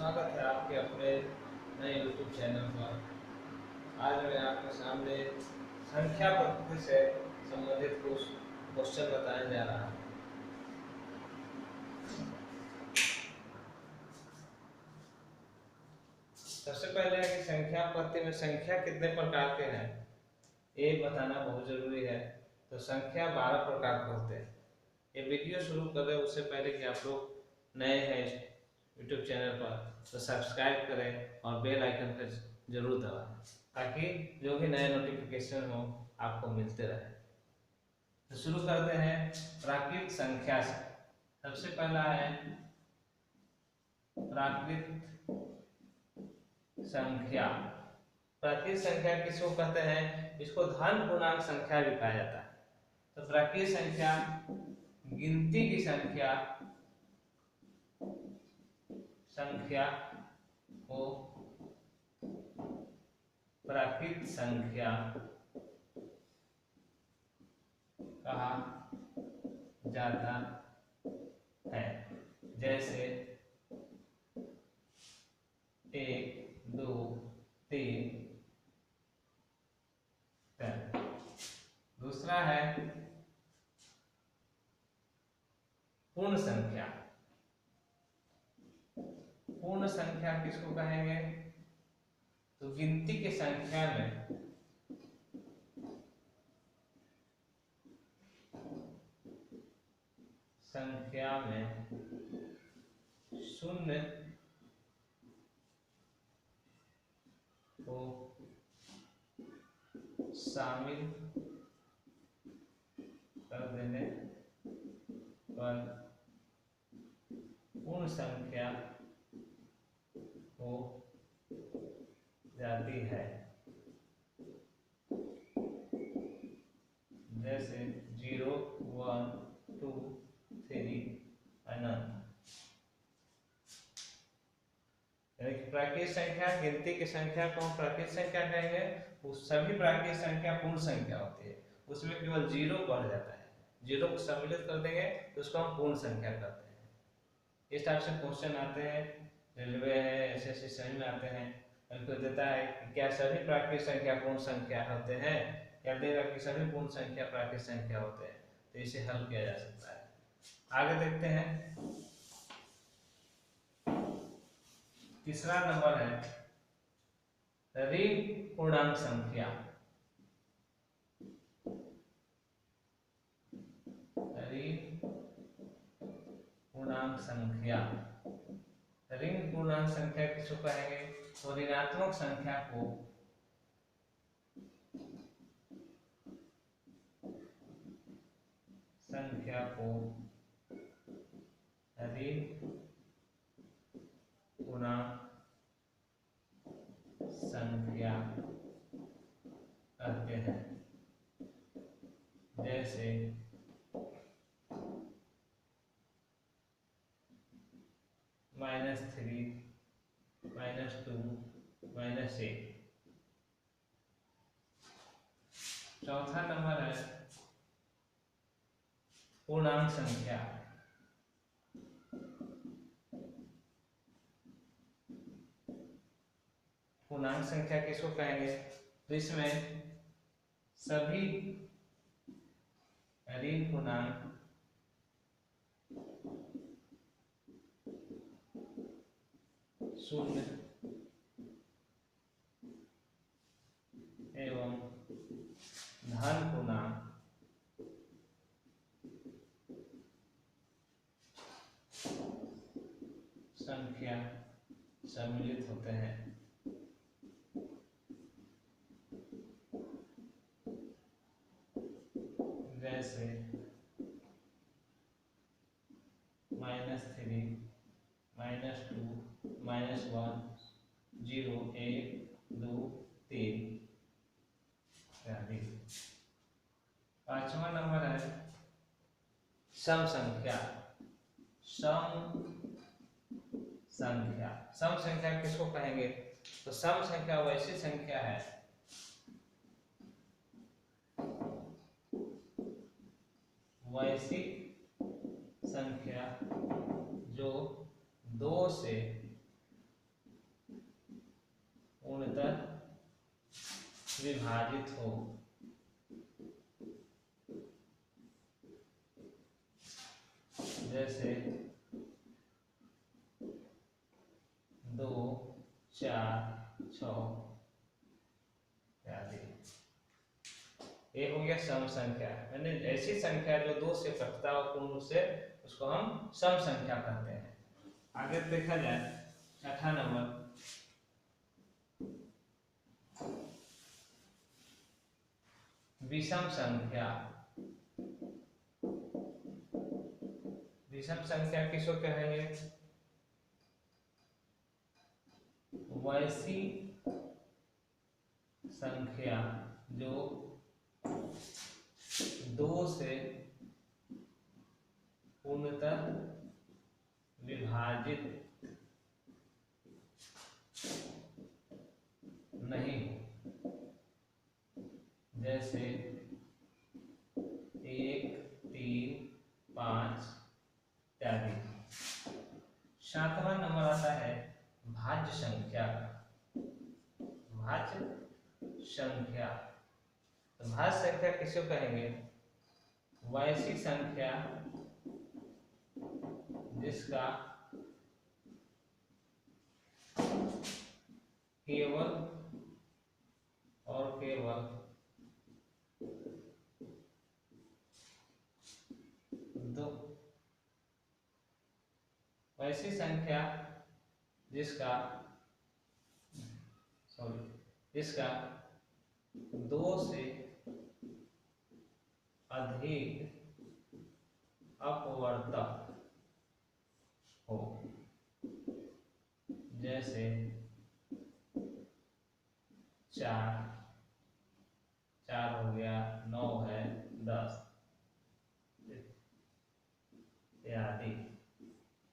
स्वागत है आपके अपने नए YouTube चैनल पर। आज मैं आपके सामने संख्या पद्धति से संबंधित कुछ क्वेश्चन बताने जा रहा हूँ। सबसे पहले है कि संख्या पद्धति में संख्या कितने प्रकार के हैं ये बताना बहुत जरूरी है। तो संख्या 12 प्रकार के होते हैं। ये वीडियो शुरू कर रहे उससे पहले कि आप लोग नए हैं YouTube चैनल पर तो सब्सक्राइब करें और बेल आइकन पर जरूर दबाएं ताकि जो भी नए नोटिफिकेशन हो आपको मिलते रहे। तो शुरू करते हैं प्राकृत संख्या से। सबसे पहला है प्राकृत संख्या। प्राकृत संख्या किसको कहते हैं? इसको धन पूर्णांक संख्या भी कहा जाता है। तो प्राकृत संख्या गिनती की संख्या को प्राकृत संख्या कहा जाता है। जैसे 1, 2, 3, 4। दूसरा है पूर्ण संख्या। पूर्ण संख्या किसको कहेंगे? तो गिनती की संख्या में शून्य को शामिल कर देने पर पूर्ण संख्या हो जाती है। जैसे 0, 1, 2, 3 अनंत। प्राकृत संख्या गिनती की संख्या को हम प्राकृत संख्या कहेंगे। उस सभी प्राकृत संख्या पूर्ण संख्या होती है, उसमें केवल 0 बढ़ जाता है। 0 को सम्मिलित कर देंगे तो उसको हम पूर्ण संख्या कहते हैं। इस टाइप से क्वेश्चन आते हैं, रेलवे है, एसएससी सही में आते हैं। हमको देता है कि क्या सभी प्राकृत संख्या पूर्ण संख्या होते हैं, या देगा कि सभी पूर्ण संख्या प्राकृत संख्या होते हैं। तो इसे हल किया जा सकता है। आगे देखते हैं। तीसरा नंबर है ऋण पूर्णांक संख्या। ऋण पूर्णांक संख्या। ऋण पूर्णांक संख्या किसको कहेंगे? तो ऋणात्मक संख्या को ऋण पूर्णांक संख्या कहते हैं। जैसे -3, -2, -1। चौथा नंबर है पूर्णांक संख्या। पूर्णांक संख्या किसको कहेंगे? तो इसमें सभी ऋण पूर्णांक शून्य एवं धन पूर्णांक संख्या सम्मिलित होते हैं। जैसे -3, -2, -1, 0, 1, 2, 3 आदि। पांचवा नंबर है सम संख्या। सम संख्या। सम संख्या किसको कहेंगे? तो सम संख्या वैसी संख्या है जो 2 से विभाजित हो। जैसे 2, 4, 6 आदि। ये हो गया सम संख्या, यानी ऐसी संख्या जो 2 से कटता हो पूर्ण रूप से, उसको हम सम संख्या कहते हैं। आगे देखा जाए छठा नंबर, विषम संख्या। विषम संख्या किसको कहेंगे? वैसी संख्या जो 2 से पूर्णतः विभाजित नहीं हो। जैसे 1, 3, 5 इत्यादि। सातवां नंबर आता है भाज्य संख्या। भाज्य संख्या, तो भाज्य संख्या किसको कहेंगे? वैसी संख्या जिसका केवल और केवल दो, वैसी संख्या जिसका 2 से अधिक अपवर्तक हो। जैसे 4 हो गया, 9 है, 10 इत्यादि।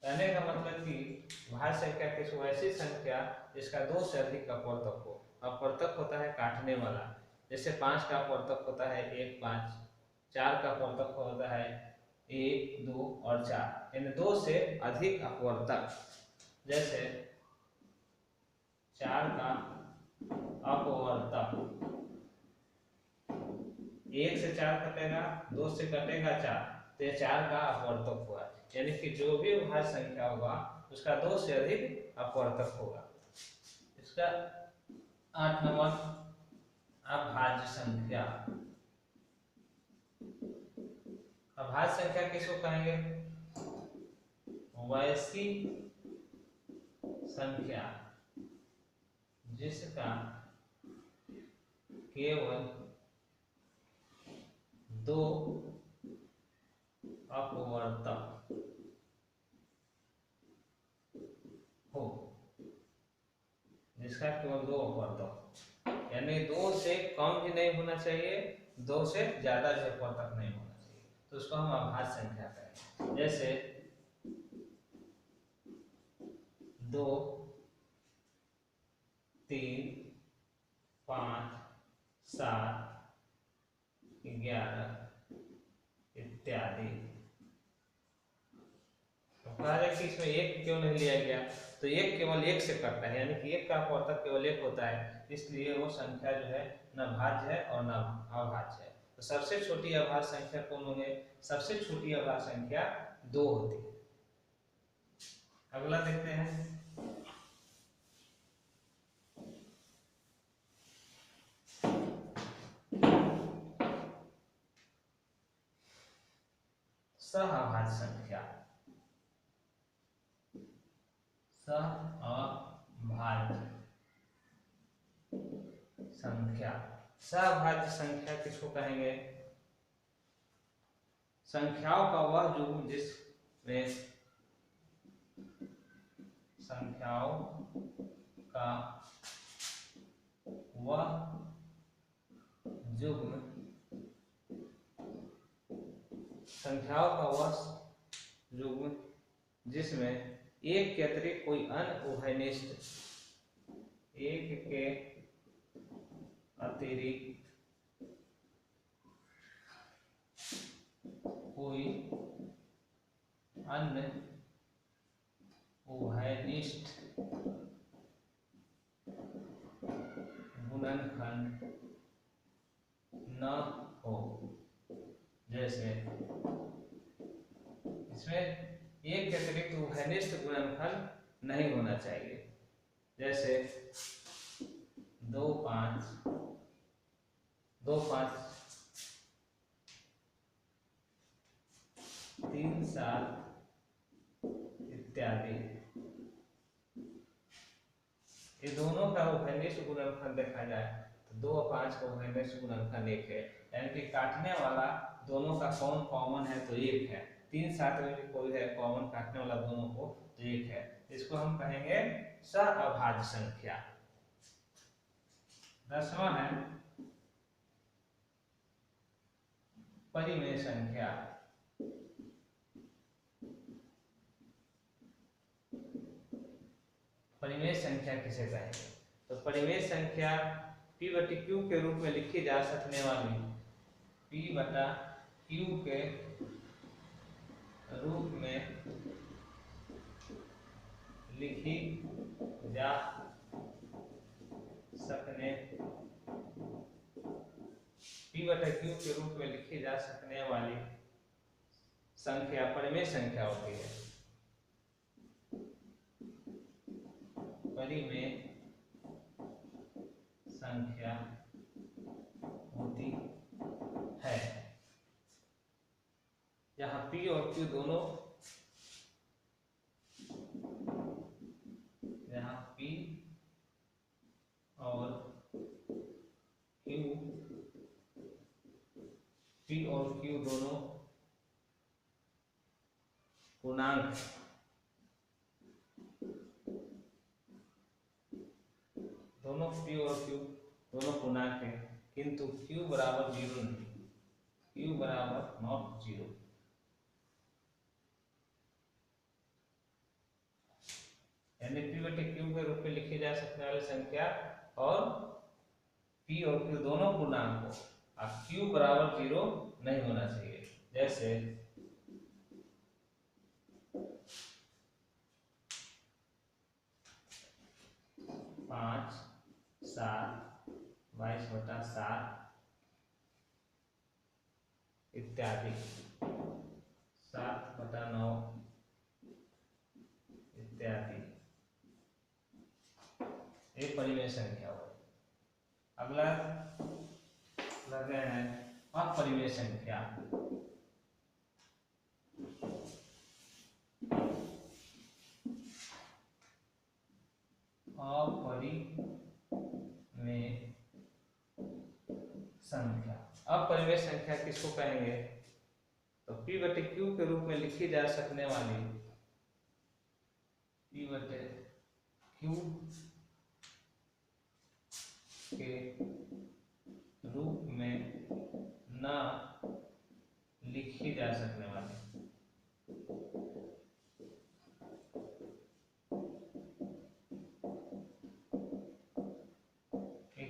कहने का मतलब कि भाज्य संख्या किस वैसी संख्या जिसका 2 से अधिक अपवर्तक हो। अपवर्तक होता है काटने वाला, जैसे 5 का अपवर्तक होता है 1, 5, 4 का अपवर्तक होता है 1, 2 और 4, यानी 2 से अधिक अपवर्तक। जैसे 4 का अपवर्तक, 1 से 4 कटेगा, 2 से कटेगा 4, तो ये 4 का अपवर्तक हुआ। यानी कि जो भी भाज्य संख्या होगा उसका 2 से अधिक अपवर्तक होगा। इसका 8 नंबर अभाज्य संख्या। अभाज्य संख्या किसको कहेंगे? वैसी संख्या जिसका केवल 2 अपवर्तक हो। जिसका केवल 2 अपवर्तक, यानी 2 से कम भी नहीं होना चाहिए, 2 से ज्यादा भी अपवर्तक नहीं होना चाहिए, तो उसको हम अभाज्य संख्या कहेंगे। जैसे 2, 3, 5, 7, 11 इत्यादि। कहा जाए कि इसमें 1 क्यों नहीं लिया गया? तो 1 केवल 1 से कटता है, यानी कि 1 का अपवर्तक केवल 1 होता है, इसलिए वो संख्या जो है न भाज्य है और न अभाज्य है। तो सबसे छोटी अभाज्य संख्या कौन होंगे? सबसे छोटी अभाज्य संख्या 2 होती है। अगला देखते हैं, सहअभाज्य संख्या। सहअभाज्य संख्या, सहअभाज्य संख्या किसको कहेंगे? संख्याओं का वह युग्म जिसमें संख्याओं का वह युग्म, संख्याओं का वह युग्म जिसमें एक के अतिरिक्त कोई अन्य उभयनिष्ठ, एक के अतिरिक्त कोई अन्य उभयनिष्ठ गुणनखंड न हो। जैसे इसमें एक के अतिरिक्त उभयनिष्ठ गुणनफल नहीं होना चाहिए। जैसे 2 5 2 5 3 7 इत्यादि, ये दोनों का उभयनिष्ठ गुणनफल देखा जाए तो 2 और 5 का उभयनिष्ठ गुणनफल 1 है, यानी कि काटने वाला दोनों का कौन कॉमन है तो 1 है। 3 7 में भी कोई है कॉमन काटने वाला दोनों को तो 1 है। इसको हम कहेंगे सअभाज्य संख्या। 10वां है परिमेय संख्या। परिमेय संख्या किसे कहेंगे? तो परिमेय संख्या p बटे q के रूप में लिखी जा सकने वाली, p बटा q के रूप में लिखी जा सकने, p बटा q के रूप में लिखी जा सकने वाली संख्या परिमेय संख्या होती है। परिमेय संख्या होती है जहां p और q दोनों, जहां p और q दोनों पूर्णांक, दोनों p और q दोनों पूर्णांक है, किंतु q बराबर 0 नहीं, q बराबर नॉट 0। यानी p बटे q के रूप में लिखी जा सकने वाली संख्या और p और q दोनों पूर्णांक हो, अब q बराबर 0 नहीं होना चाहिए। जैसे 5 7 22/7 इत्यादि, 7/9 इत्यादि, ये परिमेय संख्या हो। अगला लगे हैं अपरिमेय संख्या। अपरिमेय संख्या, अपरिमेय संख्या किसको कहेंगे? तो p बटे q के रूप में लिखी जा सकने वाली, p बटे q के रूप में न लिखी जा सकने वाली,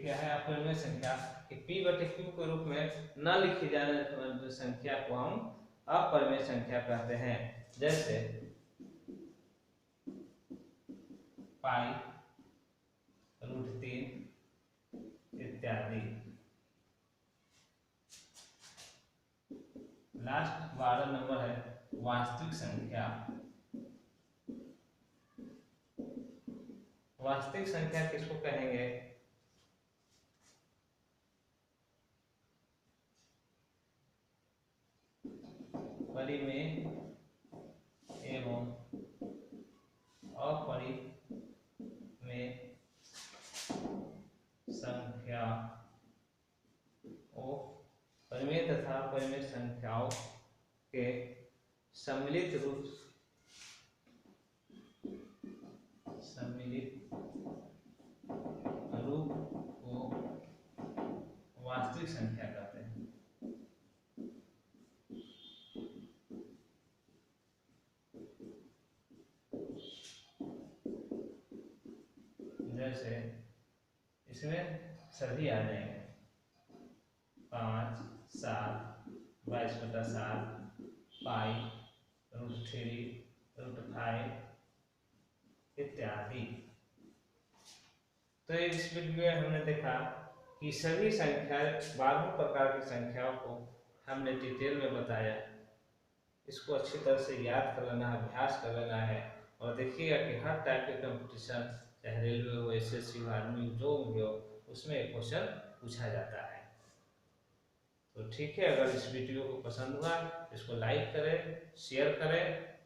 क्या है अपरिमेय संख्या कि p बटे q के रूप में न लिखी जाने वाली संख्या को हम अपरिमेय संख्या कहते हैं। जैसे पाई √3 इत्यादि। लास्ट 12 नंबर है वास्तविक संख्या। वास्तविक संख्या किसको कहेंगे? परिमेय एवं अपरिमेय संख्या परिमेय तथा अपरिमेय संख्याओं के सम्मिलित रूप को वास्तविक संख्या कहते हैं। जैसे इसमें सभी आ जाएंगे 5 7 22/7 पाई √3 √5 इत्यादि। तो इस वीडियो में हमने देखा कि सभी संख्या 12 प्रकार की संख्याओं को हमने डिटेल में बताया। इसको अच्छी तरह से याद कर लेना है, अभ्यास कर लेना है, और देखिएगा कि हर टाइप के कंपटीशन, चाहे रेलवे हो, एसएससी हो, आर्मी जो भी हो, उसमें एक क्वेश्चन पूछा जाता है। तो ठीक है, अगर इस वीडियो को पसंद हुआ इसको लाइक करें, शेयर करें।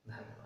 धन्यवाद।